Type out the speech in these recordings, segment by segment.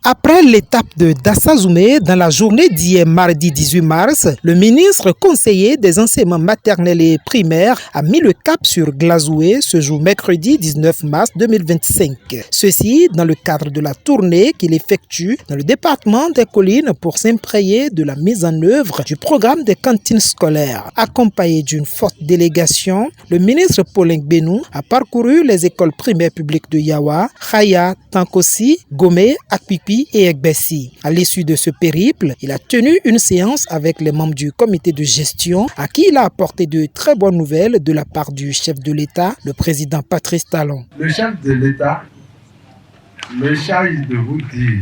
Après l'étape de Dassazoumé, dans la journée d'hier mardi 18 mars, le ministre conseiller des enseignements maternels et primaires a mis le cap sur Glazoué ce jour mercredi 19 mars 2025. Ceci dans le cadre de la tournée qu'il effectue dans le département des Collines pour s'imprégner de la mise en œuvre du programme des cantines scolaires. Accompagné d'une forte délégation, le ministre Paulin Benou a parcouru les écoles primaires publiques de Yawa, Khaya, Tankossi, Gomé, Akpipi et Egbessi. À l'issue de ce périple, il a tenu une séance avec les membres du comité de gestion à qui il a apporté de très bonnes nouvelles de la part du chef de l'État, le président Patrice Talon. Le chef de l'État me charge de vous dire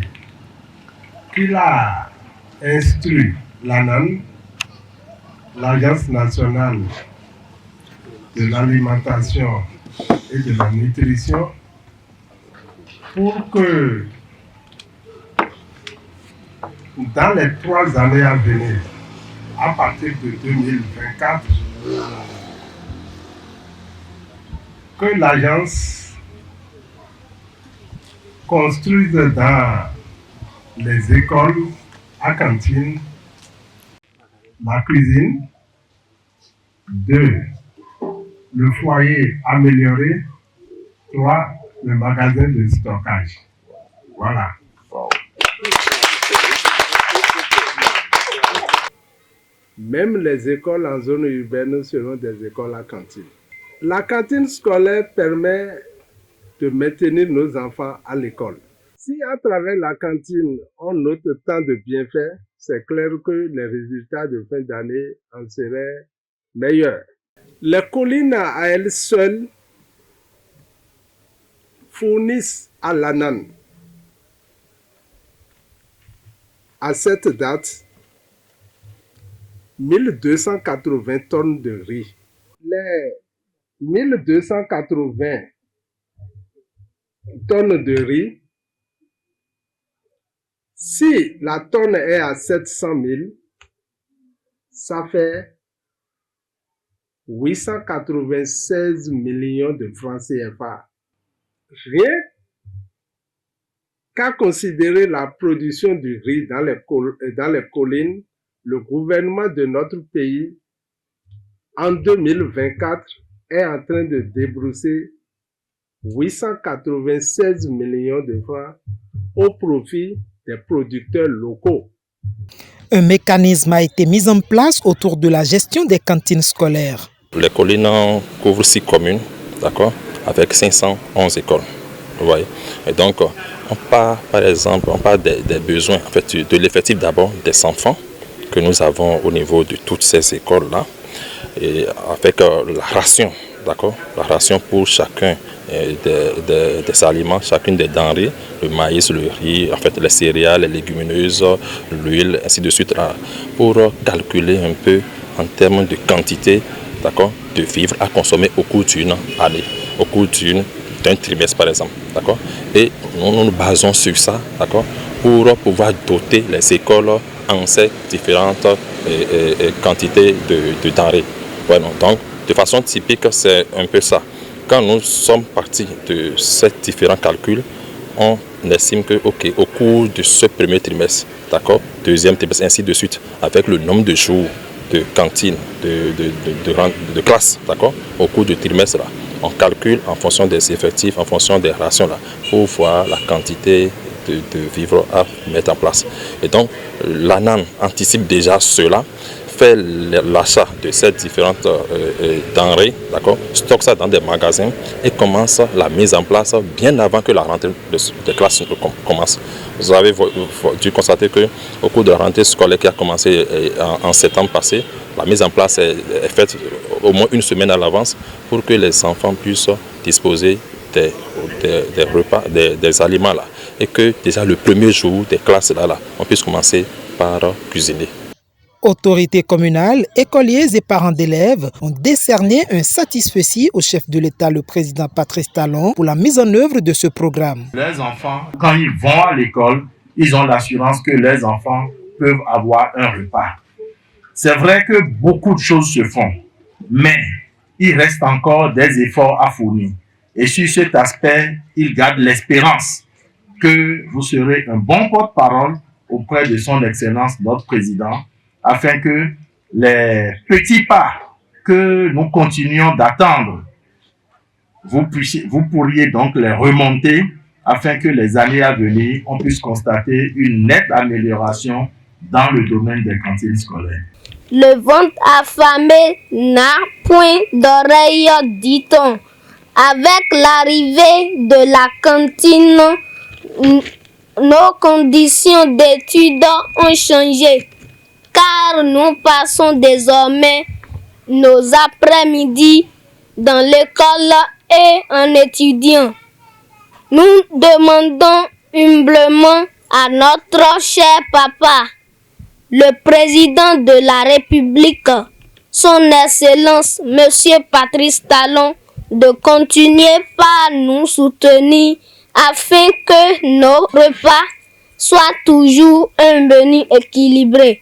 qu'il a instruit l'ANAN, l'Agence nationale de l'alimentation et de la nutrition, pour que dans les 3 années à venir, à partir de 2024, que l'agence construise dans les écoles à cantine la cuisine, 2, le foyer amélioré, 3, le magasin de stockage. Voilà. Même les écoles en zone urbaine seront des écoles à cantine. La cantine scolaire permet de maintenir nos enfants à l'école. Si à travers la cantine, on note tant de bienfaits, c'est clair que les résultats de fin d'année en seraient meilleurs. Les collines à elles seules fournissent à l'ANAN, à cette date, 1280 tonnes de riz. Les 1280 tonnes de riz, si la tonne est à 700 000, ça fait 896 millions de francs CFA. Rien qu'à considérer la production du riz dans les collines, le gouvernement de notre pays, en 2024, est en train de débrousser 896 millions de francs au profit des producteurs locaux. Un mécanisme a été mis en place autour de la gestion des cantines scolaires. Les collines couvrent 6 communes, d'accord, avec 511 écoles. Vous voyez. Et donc, on parle, par exemple, des besoins, en fait, de l'effectif d'abord des enfants que nous avons au niveau de toutes ces écoles-là, et avec la ration, d'accord, la ration pour chacun des aliments, chacune des denrées, le maïs, le riz, en fait les céréales, les légumineuses, l'huile, ainsi de suite, là, pour calculer un peu en termes de quantité, d'accord, de vivres à consommer au cours d'une année, au cours d'un trimestre par exemple, d'accord. Et nous nous basons sur ça, d'accord, pour pouvoir doter les écoles en ces différentes quantités de denrées. Voilà, donc, de façon typique, c'est un peu ça. Quand nous sommes partis de ces différents calculs, on estime que, ok, au cours de ce premier trimestre, d'accord, deuxième trimestre, ainsi de suite, avec le nombre de jours de cantine, de classe, d'accord, au cours du trimestre, là, on calcule en fonction des effectifs, en fonction des rations, là, pour voir la quantité de vivres à mettre en place. Et donc, l'ANAN anticipe déjà cela, fait l'achat de ces différentes denrées, d'accord, stocke ça dans des magasins et commence la mise en place bien avant que la rentrée de classe commence. Vous avez dû constater qu'au cours de la rentrée scolaire qui a commencé en septembre passé, la mise en place est faite au moins une semaine à l'avance pour que les enfants puissent disposer des repas, des aliments là, et que déjà le premier jour des classes là, on puisse commencer par cuisiner. Autorités communales, écoliers et parents d'élèves ont décerné un satisfecit au chef de l'État, le président Patrice Talon, pour la mise en œuvre de ce programme. Les enfants, quand ils vont à l'école, ils ont l'assurance que les enfants peuvent avoir un repas. C'est vrai que beaucoup de choses se font, mais il reste encore des efforts à fournir. Et sur cet aspect, ils gardent l'espérance que vous serez un bon porte-parole auprès de son Excellence, notre Président, afin que les petits pas que nous continuons d'attendre, vous pourriez donc les remonter afin que les années à venir, on puisse constater une nette amélioration dans le domaine des cantines scolaires. Le ventre affamé n'a point d'oreille, dit-on. Avec l'arrivée de la cantine, nos conditions d'études ont changé, car nous passons désormais nos après-midi dans l'école et en étudiant. Nous demandons humblement à notre cher papa, le président de la République, son Excellence, Monsieur Patrice Talon, de continuer par nous soutenir afin que nos repas soient toujours un menu équilibré.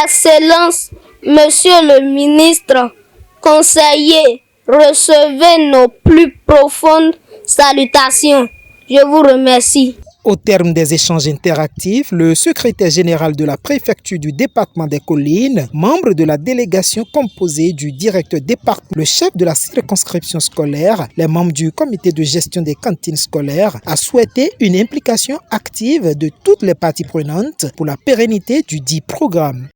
Excellence, Monsieur le ministre, conseiller, recevez nos plus profondes salutations. Je vous remercie. Au terme des échanges interactifs, le secrétaire général de la préfecture du département des Collines, membre de la délégation composée du directeur départemental, le chef de la circonscription scolaire, les membres du comité de gestion des cantines scolaires, a souhaité une implication active de toutes les parties prenantes pour la pérennité du dit programme.